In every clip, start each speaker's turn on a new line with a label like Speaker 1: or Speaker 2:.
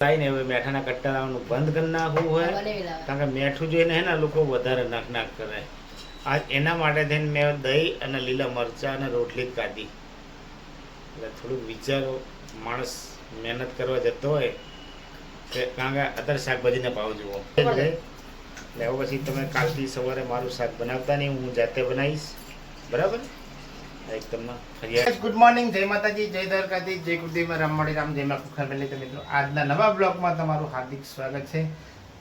Speaker 1: ને હવે મેઠાના કટ્ટા લાવવાનું બંધ કરી નાખવું હોય, કારણ કે મેઠું જોઈને હે ને લોકો વધારે નાક કરે. આ એના માટે થઈને મેં દહીં અને લીલા મરચાં અને રોટલી જ કાઢી. એટલે થોડુંક વિચારો, માણસ મહેનત કરવા જતો હોય કે કારણ કે અત્યારે શાકભાજીને ભાવ જુઓ એટલે હવે પછી તમે કાલથી સવારે મારું શાક બનાવતા નહીં, હું જાતે બનાવીશ. બરાબર? એકદમ ગુડ મોર્નિંગ, જય માતાજી, જય દ્વારકાધીશ, જય કુળદેવીમાં રામવાડી રામ, જય માં કુખા પહેલે. તો મિત્રો આજના નવા બ્લોગમાં તમારું હાર્દિક સ્વાગત છે.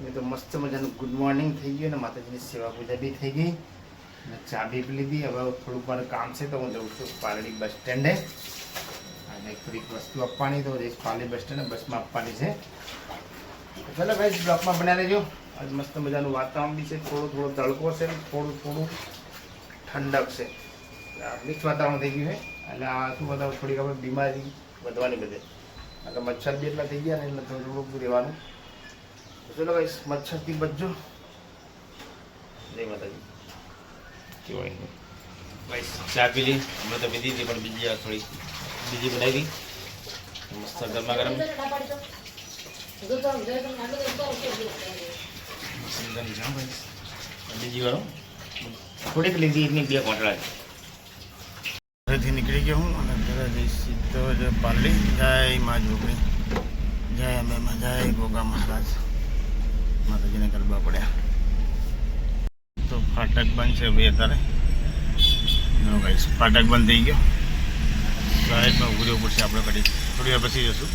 Speaker 1: મિત્રો મસ્ત મજાનું ગુડ મોર્નિંગ થઈ ગયું અને માતાજીની સેવા પૂજા બી થઈ ગઈ અને ચા બી પી લીધી. હવે થોડુંક મારું કામ છે તો હું જઉં છું પાલડી બસ સ્ટેન્ડે અને થોડીક વસ્તુ આપવાની, તો જઈશ પાલડી બસ સ્ટેન્ડે, બસમાં આપવાની છે. ચાલો ભાઈ બ્લોગમાં બનાવી લેજો. આજ મસ્ત મજાનું વાતાવરણ બી છે, થોડો તડકો છે, થોડું ઠંડક છે, મિક્સ વાતાવરણ થઈ ગયું છે. એટલે આ શું બતાવું, થોડીક આપણે બીમારી વધવાની બધે, એટલે મચ્છર બી એટલા થઈ ગયા ને એટલે થોડુંક રહેવાનું. ચલો ભાઈ મચ્છરથી બચજો. જય માતાજી. કેવાય ભાઈ ચા પી લી, હમણાં તો પીધી હતી પણ બીજી થોડી બીજી બનાવી મસ્ત ગરમા ગરમ. બીજી વાળો થોડીક લીધી, એની બે કોટડા છે. ઘરેથી નીકળી ગયો હું અને ઘરે જઈ સીધો જ પાલડી. જય મા જોગણી, જય અમે જય ગોગા મહારાજ. માતાજીને ગરબા પડ્યા. તો ફાટક બંધ છે ભાઈ અત્યારે. ફાટક બંધ થઈ ગયો. સાઈડમાં ઉભું રહેવું પડશે આપણે. કડી થોડી વાર પછી જશું.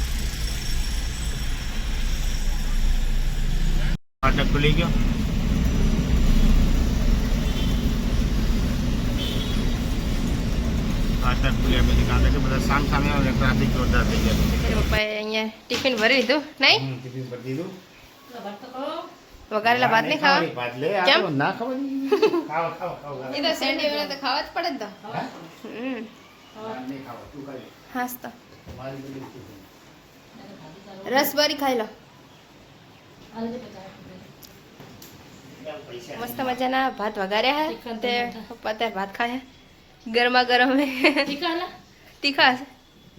Speaker 1: ફાટક ખુલી ગયો. ફાટક ખુલ્યા પછી કાંકે છે બધા સામે આવે, ટ્રાફિક જોરદાર થઈ ગયા.
Speaker 2: પપ્પાએ અહીંયા ટિફિન ભરી લીધું નહીં?
Speaker 1: ટિફિન ભરી દીધું.
Speaker 2: વઘારેલા ભાત નહીં ખાવા?
Speaker 1: ભાત લે
Speaker 2: કેમ?
Speaker 1: ના ખાવા. ખાવ
Speaker 2: એ તો સેન્ડી વગર તો ખાવા જ પડે ને તો.
Speaker 1: નહીં ખાવા, તું ખાઈ.
Speaker 2: હાસ તો
Speaker 1: મારી બધી ટિફિન.
Speaker 2: રસબરી ખાઈ લો. મસ્ત મજાના ભાત વઘાર્યા હે તે પપ્પા અત્યારે ભાત ખાય ગરમા ગરમ તીખા છે.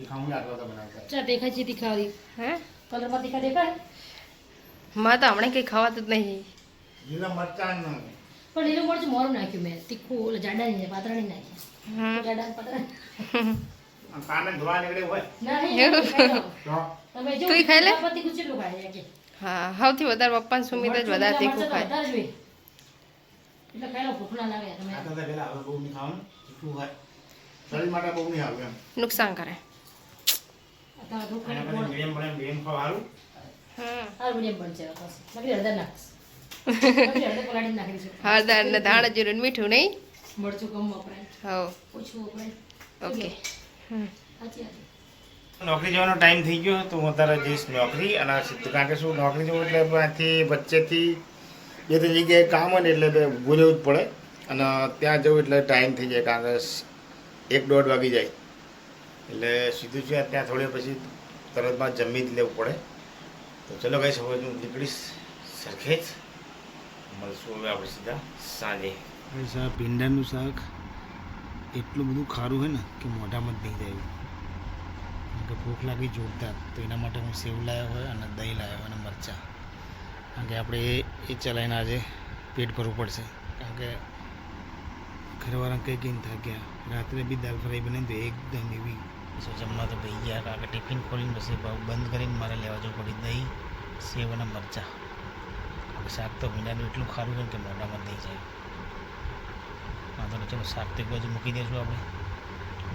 Speaker 1: ખાવું લાગવા તો બનાવતા.
Speaker 3: ચા દેખાય છે તીખારી
Speaker 2: હે
Speaker 3: કલરમાં તીખા દેખાય
Speaker 2: માં તો હમણાં કંઈ ખાવાતું જ નહીં.
Speaker 1: લીલા મરચાં નો
Speaker 3: પણ લીલું મરચું મોરું નાખ્યું મેં, તીખું ઓલા જાડા નહીં પાતળા નહીં નાખ્યા. જાડા ને પાતળા
Speaker 1: કાને ધોવા નીકળે હોય
Speaker 3: ના નહીં ખાઈ લો.
Speaker 1: તો
Speaker 3: તમે જો
Speaker 2: તુંય ખાઈ લે?
Speaker 3: તીખું કેટલું ખાય કે
Speaker 2: હા સૌથી વધારે પપ્પા ને સુમિત જ વધારે તીખું ખાય.
Speaker 3: વધારે જોઈએ એટલે ખાઈ લો, ભૂખ ના લાગે તમે.
Speaker 1: આ તો પેલા હવે બહુ નહીં ખાવાનું, તીખું હોય શરીર માટે બહુ નહીં આવે એમ.
Speaker 2: નુકસાન કરે.
Speaker 3: અત્યારે ભૂખ
Speaker 1: અને
Speaker 3: લાગે
Speaker 1: પછી મીડિયમ ખાવ સારું.
Speaker 3: સારું મીડિયમ બનશે બસ. બાકી હળદર નાખીશ, બાકી હળદર પલાળી નાખી દઈશું.
Speaker 2: હળદર ને ધાણા જીરું ને મીઠું નહીં?
Speaker 3: મરચું કમ વપરાય,
Speaker 2: હવ
Speaker 3: ઓછું વપરાય.
Speaker 2: ઓકે.
Speaker 3: સાચી વાત.
Speaker 1: નોકરી જવાનો ટાઈમ થઈ ગયો તો હું અત્યારે જઈશ નોકરી. અને સીધું કારણ કે શું નોકરી જવું એટલે ત્યાંથી વચ્ચેથી બે ત્રણ જગ્યાએ કામ હોય ને એટલે ઊભું રહેવું જ પડે. અને ત્યાં જવું એટલે ટાઈમ થઈ જાય, કારણ કે 1-1:30 વાગી જાય. એટલે સીધું છે ત્યાં થોડી પછી તરતમાં જમી જ લેવું પડે. તો ચલો ગાઈસ હવે હું નીકળીશ સરખેજ. મળશું હવે આપણે સીધા સાંજે. આ ભીંડાનું શાક એટલું બધું ખારું હોય ને કે મોઢામાં જ નહીં જાય. કારણ કે ભૂખ લાગી જોરદાર, તો એના માટે હું સેવ લાવ્યો હોય અને દહીં લાવ્યો હોય અને મરચાં. કારણ કે આપણે એ ચલાવીને આજે પેટ ભરવું પડશે. કારણ કે ઘરવાળા કંઈ કહીને થાક્યા. રાત્રે બી દાલ ફ્રાય બની તો એકદમ એવી જમવા તો ભાઈ ગયા. કારણ કે ટિફિન ખોલીને પછી બંધ કરીને મારે લેવા જવું પડી દહીં, સેવ અને મરચાં. શાક તો ભીંડાનું એટલું ખારું હોય કે મોઢામાં જ નહીં જાય. હા તો ચલો શાક તો એક બાજુ મૂકી દઈશું આપણે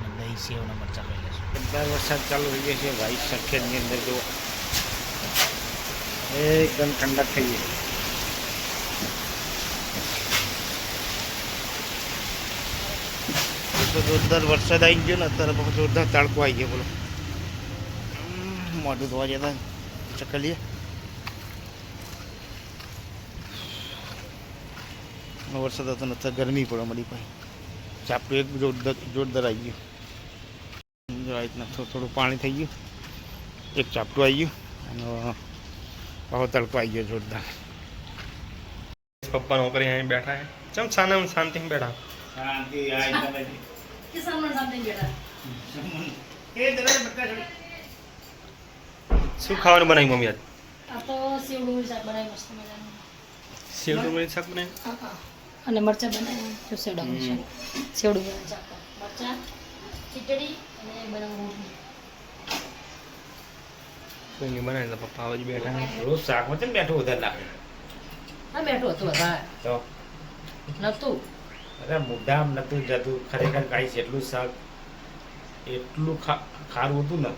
Speaker 1: અને દહીં, સેવ અને મરચાં ખાઈ લઈશું. જોરદાર વરસાદ ચાલુ થઈ ગયો છે ભાઈ સરખેજની અંદર. જો એકદમ ઠંડક થઈ ગઈ. તો જોરદાર વરસાદ આવી ગયો ને અત્યારે બહુ જોરદાર તડકો આવી ગયો. બોલો મોઢું ધોવા જતા ચકલીએ. વરસાદ હતો ને અત્યારે ગરમી પડે મળી ભાઈ. ઝાપટું એક જોરદાર આવી ગયું. આ રીતના થોડું પાણી થઈ ગયું, એક ઝાપટું આવી ગયું અને બહુ તડકો આવી ગયો જોરદાર.
Speaker 4: પપ્પા નોકરી અહીં બેઠા હે. ચમ સાના શાંતિ બેઠા.
Speaker 1: શાંતિ
Speaker 3: કિસાન સામે બેઠા.
Speaker 4: શું ખાવાનું બનાવી મમ્મી આજ?
Speaker 3: સેવ ડુંગળી શાક બનાવી મસ્ત મજાનું.
Speaker 4: સેવ ડુંગળી શાક બનાવી.
Speaker 3: અને મરચાં બનાવ્યા જો સેવ ડુંગળી શાક. સેવ ડુંગળી શાક મરચાં ખીચડી અને બનાવું રોટલી.
Speaker 4: કોઈ નહીં બનાવી તો પપ્પા આવા જ બેઠા છે.
Speaker 1: રોજ શાકમાં છે ને મેઠું વધારે નાખે
Speaker 3: હા બેઠું હતું વધારે
Speaker 1: તો
Speaker 3: નહોતું.
Speaker 1: અરે મુદ્દામ નતું જતું ખરેખર કાંઈ જેટલું શાક એટલું ખારું હતું ને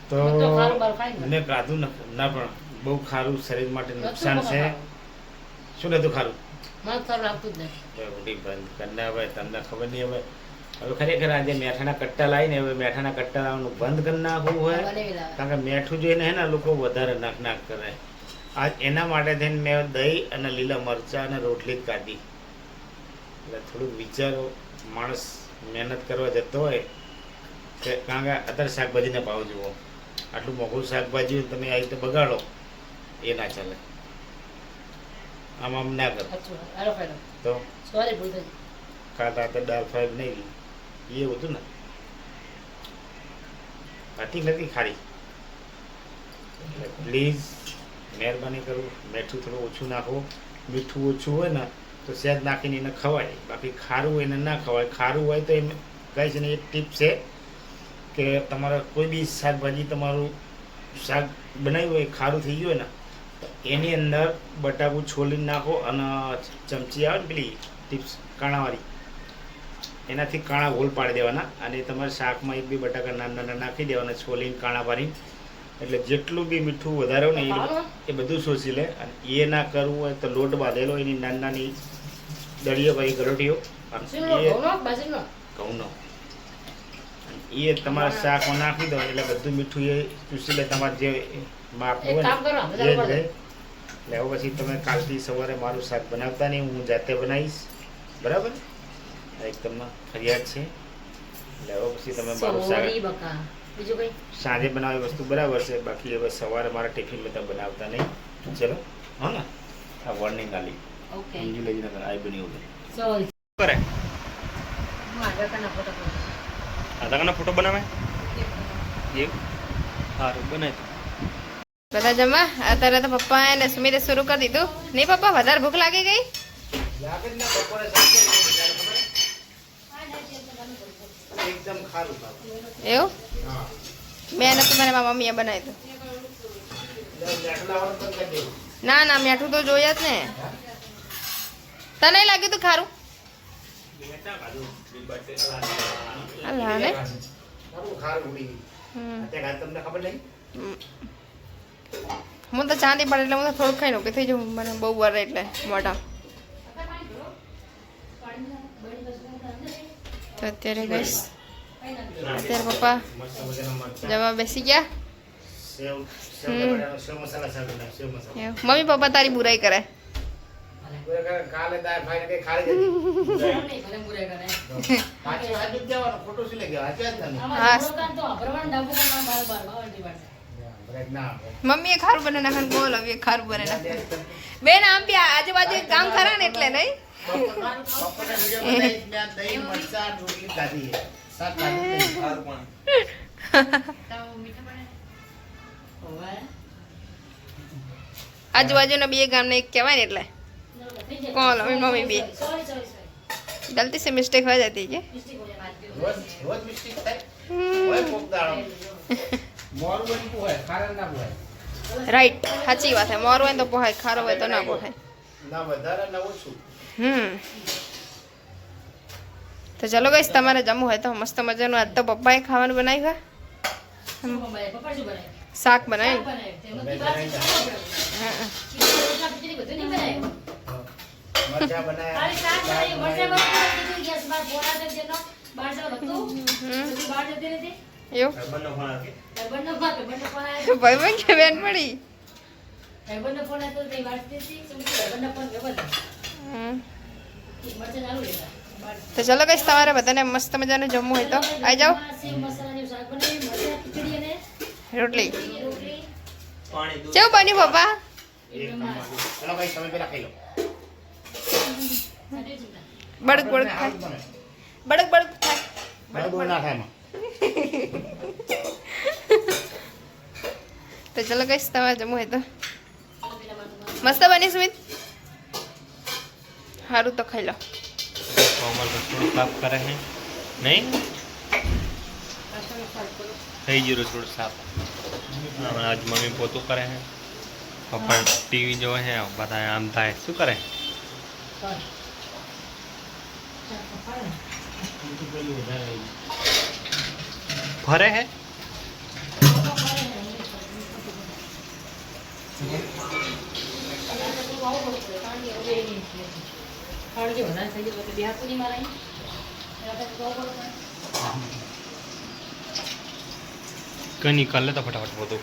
Speaker 1: તો
Speaker 3: હું તો ખારું બારું ખાઈ જ
Speaker 1: મેં ખાધું ના પણ બહુ ખારું શરીર માટે નુકસાન છે. શું નતું ખારું
Speaker 3: મને ખારું લાગતું જ નહીં.
Speaker 1: તો ઉડી બંધ કરીને હવે તમને ખબર નહીં હવે ખરેખર આજે મેઠાના કટ્ટા લાવીને હવે મેઠાના કટ્ટા લાવવાનું બંધ કરી નાખવું હોય
Speaker 3: બનાવી લાવે.
Speaker 1: કારણ કે મેઠું જોઈને હે ને લોકો વધારે નાક કરે. આજ એના માટે થઈને મેં દહીં અને લીલા મરચાં અને રોટલી જ કાઢી. એટલે થોડુંક વિચારો માણસ મહેનત કરવા જતો હોય કે કારણ કે અત્યારે શાકભાજીને ભાવ જુઓ આટલું મોંઘું શાકભાજી તમે આ રીતે બગાડો એ ના ચાલે. આમ ના કરો
Speaker 3: સાચું. હાલો ખાઈ લો.
Speaker 1: તો
Speaker 3: સોરી ભૂલ થઈ.
Speaker 1: ખાતા હતા દાળ ફ્રાય નહીં એવું હતું ને હતી નથી ખારી. એટલે પ્લીઝ મહેરબાની કરું મીઠું થોડું ઓછું નાખો. મીઠું ઓછું હોય ને તો સહેજ નાખીને એને ખવાય. બાકી ખારું હોય એને ના ખવાય. ખારું હોય તો એમ કહે છે ને એક ટીપ છે કે તમારે કોઈ બી શાકભાજી તમારું શાક બનાવ્યું હોય ખારું થઈ ગયું હોય ને તો એની અંદર બટાકું છોલીને નાખો અને ચમચી આવે ને પેલી ટીપ્સ કાણાવાળી એનાથી કાણા હોલ પાડી દેવાના અને તમારે શાકમાં એક બી બટાકા નાના નાના નાખી દેવાના છોલીને કાણા પાડીને એટલે જેટલું બી મીઠું વધારે હોય ને એ બધું શોષી લે. અને એ ના કરવું હોય તો લોટ બાંધેલો એની નાની નાની દળીઓ ભાઈ ગરોટીઓ અને એ ઘઉંનો એ તમારા શાકમાં નાખી દો એટલે બધું મીઠું એ ચૂસી લે. તમારે જે માપ હોય ને એ જ રહે. એટલે હવે પછી તમે કાલથી સવારે મારું શાક બનાવતા નહીં હું જાતે બનાવીશ બરાબર. એક તમને ફરિયાદ છે એટલે હવે પછી તમે મારું શાક
Speaker 3: સોરી બકા. બીજું કઈ
Speaker 1: સાંજે બનાવેલી વસ્તુ બરાબર છે. બાકી હવે સવારે મારા ટિફિન બધા બનાવતા નહીં. ચલો હા ને આ વોર્નિંગ આલી
Speaker 3: ઓકે
Speaker 1: સમજી લેજો ને આ બની ઉઠે
Speaker 3: સોરી.
Speaker 4: કરે
Speaker 3: હું આગળ કરના ફોટો કરું.
Speaker 4: આધારના ફોટો બનાવે એવું સારું બનાવી.
Speaker 2: બધા જમવા અત્યારે તો પપ્પા અને સુમિતે શરૂ કરી દીધું. નહીં પપ્પા વધારે ભૂખ લાગી ગઈ?
Speaker 1: એકદમ ખારું
Speaker 2: એવું મેં નતું મને મારા મમ્મીએ બનાવી દઉં. ના ના મીઠું તો જોઈએ જ ને. તને લાગ્યું તું ખારું? અલા ને
Speaker 1: તમને ખબર નહીં
Speaker 2: હું તો ચાંદી પડે એટલે હું તો થોડુંક ખાઈ લઉં કે થઈ જવું મને બહુ વાર એટલે મોઢા. તો અત્યારે ગઈશ અત્યારે પપ્પા જવા બેસી ગયા. એવું. મમ્મી પપ્પા તારી બુરાઈ કરે.
Speaker 1: કાલે દાળ ફાઈને કઈ ખાલી જતી
Speaker 3: ભલે બુરે કરે.
Speaker 1: પાછી હાજુ જવાનો ફોટો શું લઈ ગયો હાચે જ નહીં
Speaker 3: આમાં ભરોકાન તો ભરવાનું ડાબુ કરવા બાર બાર વાવડી વાળશે.
Speaker 1: બ્રેક ના
Speaker 2: મમ્મીએ ખારું બને નાખે બોલ હવે ખારું બને નાખે. બેન આમ બી આજુબાજુ એક કામ ખરા ને એટલે નહીં.
Speaker 1: બપોરે વિડિયો બનાવી મેં દહીં મરચાં રોટલી ખાધી છે શાક ખાધું નહીં.
Speaker 3: ઓવે.
Speaker 2: આજુબાજુના બે ગામને એક કહેવાય ને એટલે
Speaker 3: થઈ જાય.
Speaker 2: કોણ મમ્મી બે
Speaker 3: સોરી સોરી સોરી.
Speaker 2: ગલતી से मिस्टेक हो जाती है
Speaker 3: મિસ્ટેક હો જાય વાત કરી.
Speaker 1: રોજ રોજ મિસ્ટેક થાય હોય કોક દાડો મોરું બનતું હોય ખારણ ના હોય
Speaker 2: राइट સાચી વાત है मोर હોય તો પોહાય ખારો હોય તો ના પોહાય.
Speaker 1: ના વધારે ના ઓછું
Speaker 2: તો ચલો ગઈશ તમારે જમવું હોય તો મસ્ત મજાનું આજ તો પપ્પાએ ખાવાનું બનાવ્યું
Speaker 3: શું બનાવ્યું? પપ્પા શું બનાવ્યું?
Speaker 2: શાક
Speaker 3: શાક
Speaker 2: બનાવ્યું.
Speaker 3: બનાવ્યું. તેમાંથી બહાર થી શાક બનાવ્યું. રોટલા ખીચડી બધું નહીં બનાવ્યું.
Speaker 1: મરચાં બનાયા
Speaker 3: ખાલી શાક બનાવ્યું. મરચાં બનાવ્યું. કીધું ગેસ બાર ફોડા દે જેનો બહાર જવા હતું. પછી બહાર જતી નથી.
Speaker 2: એવું
Speaker 1: બંને ફોન આપી
Speaker 3: ભાઈબંધનો ફોન આવ્યો.
Speaker 2: ભાઈ ભાઈ કે બેન મળી.
Speaker 3: ભાઈબંધનો ફોન આવ્યો તો કઈ વાત નથી. શું કે ભાઈબંધનો ફોન વ્યવહાર મરચાં ચાલુ રહેતા. બહાર.
Speaker 2: તો ચલો ગઈશ તમારે બધાને મસ્ત મજાનું જમવું હોય તો આવી જાઓ.
Speaker 3: સેવ મસાલાનું શાક બનાવ્યું. મરચાં ખીચડી અને
Speaker 2: રોટલી
Speaker 3: રોટલી.
Speaker 2: કેવું બન્યું પપ્પા?
Speaker 1: એક નંબર ચલો ભાઈ તમે પેલા ખાઈ લો
Speaker 3: સાથે ચિંતા.
Speaker 2: બળક બળક થાય બળક બળક થાય.
Speaker 1: બરાબર ના થાય એમાં
Speaker 2: તો તો ચલો કઈશ તમારે જમવું હોય તો મસ્ત બની સુમિત સારું તો ખાઈ લો
Speaker 4: કોમલ રસોડું સાફ કરે છે નહીં થઈ ગયું રસોડું સાફ હમણાં આજ મમ્મી પોતું કરે છે પપ્પા ટીવી જોવે છે બધા આમ થાય શું કરે ફરે હે કઈ નિકાલ લે તો ફટાફટ પોતું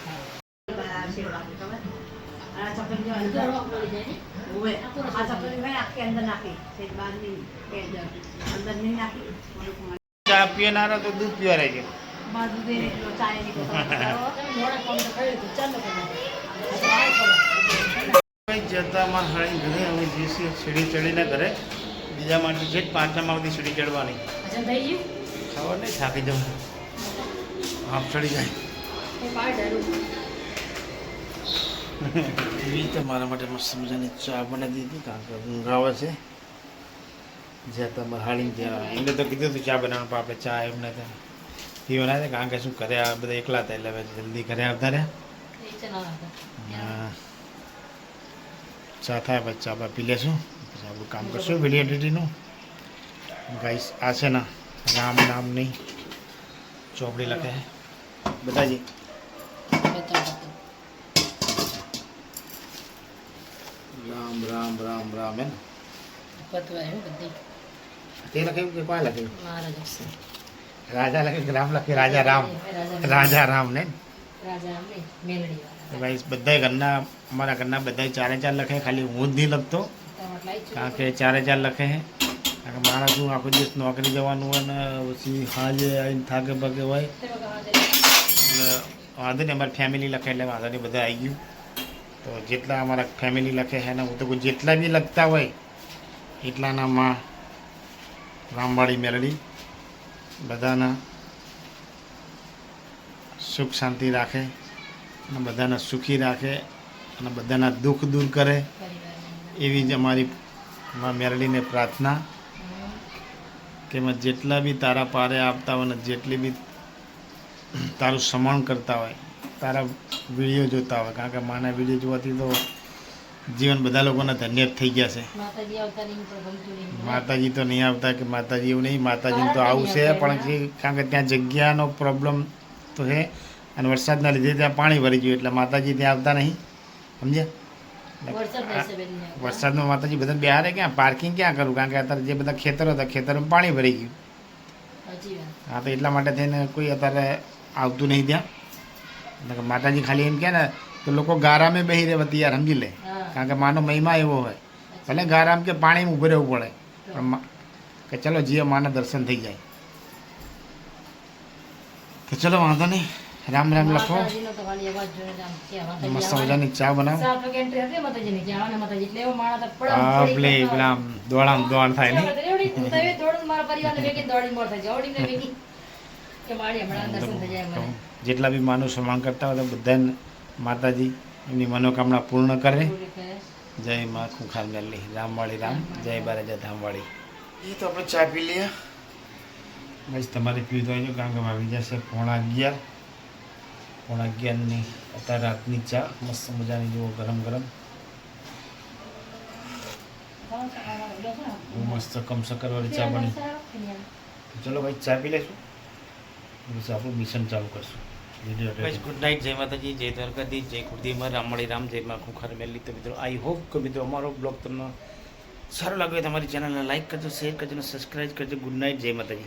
Speaker 1: ચા પીનારો તો દૂધ પીવા રહેજો જતા મારા હાળી ઘરે અમે જઈશું સીડી ચડીને ઘરે બીજા માટે છે જ 5 માળથી સીડી ચડવાની ખબર નહીં થાકી જવું આપ ચડી જાય એવી તો મારા માટે મસ્ત મજાની ચા બનાવી દીધી કારણ કે ઊંઘ આવે છે જ્યાં તમારે હાળી ત્યાં એમને તો કીધું હતું ચા બનાવવાનું પણ આપણે ચા એમને ત્યાં પીવાના છે કારણ કે શું ઘરે આ બધા એકલા હતા એટલે હવે જલ્દી ઘરે આવતા રહ્યા હા ચા થાય પછી ચા બા પી લેશું પછી આપણું કામ કરશું વિડીયો એડિટિંગનું ગાઈસ આ છે ને રામ નામ નહીં ચોપડી લખે બતાજી રામ રામ રામ રામ એમ તે લખ્યું કે કોઈ લખ્યું રાજા લખે કે રામ લખે રાજા રામ ને ભાઈ બધા ઘરના અમારા ઘરના બધા 4 લખે ખાલી હું જ નહીં લખતો કારણ કે 4 લખે છે કારણ કે મારા શું આખો દિવસ નોકરી જવાનું હોય ને પછી હાજે આવીને થાકે ભાગે હોય એટલે વાંધો નહીં અમારી ફેમિલી લખે એટલે વાંધો નહીં બધા આવી ગયું તો જેટલા અમારા ફેમિલી લખે છે ને હું તો જેટલા બી લખતા હોય એટલાના માં રામવાળી મેલડી બધાના સુખ શાંતિ રાખે અને બધાને સુખી રાખે અને બધાના દુઃખ દૂર કરે એવી જ અમારી મેરડીને પ્રાર્થના કે જેટલા બી તારા પારે આપતા હોય ને જેટલી બી તારું સન્માન કરતા હોય તારા વિડીયો જોતા હોય કારણ કે માના વિડીયો જોવાથી તો જીવન બધા લોકોના ધન્ય થઈ ગયા છે માતાજી તો નહીં આવતા કે માતાજી એવું નહીં માતાજી તો આવું છે પણ કારણ કે ત્યાં જગ્યાનો પ્રોબ્લેમ તો છે અને વરસાદના લીધે ત્યાં પાણી ભરી ગયું એટલે માતાજી ત્યાં આવતા નહીં સમજ્યા વરસાદમાં માતાજી બધા બિહારે ક્યાં પાર્કિંગ ક્યાં કરું કારણ કે અત્યારે જે બધા ખેતરો હતા ખેતરોમાં પાણી ભરી ગયું હા તો એટલા માટે થઈને કોઈ અત્યારે આવતું નહીં ત્યાં માતાજી ખાલી એમ કહે ને તો લોકો ગારામાં બેસી રહેવાથી યાર સમજી લે કારણ કે માનો મહિમા એવો હોય ભલે ગારામ કે પાણીમાં ઊભું રહેવું પડે પણ કે ચલો જીઓ માના દર્શન થઈ જાય તો ચલો વાંધો નહીં રામ રામ લખો મસ્ત મજાની ચા બનાવો પેલા દોડામ દોડ થાય ને જેટલા બી માનું સન્માન કરતા હોય બધાને માતાજી એમની મનોકામના પૂર્ણ કરે જય મા ખુખાર મેલી રામવાળી રામ જય બારાજા ધામવાળી એ તો આપણે ચા પી લઈએ બસ તમારે પીવું હોય કારણ કે વાગી જશે 11:30 અત્યારે રાતની ચા મસ્ત મજાની જુઓ ગરમ ગરમ મસ્ત કમસકરવાળી ચા બની ચલો ભાઈ ચા પી લઈશું પછી આપણું મિશન ચાલુ કરશું ગુડ નાઇટ જય માતાજી જય દ્વારકાધીશ જય કુળદેવી રામવાળી રામ જય માં ખુખાર મેલી તો મિત્રો આઈ હોપ કે મિત્રો અમારો બ્લોગ તમને સારો લાગ્યો તમારી ચેનલને લાઈક કરજો શેર કરજો અને સબસ્ક્રાઈબ કરજો ગુડ નાઇટ જય માતાજી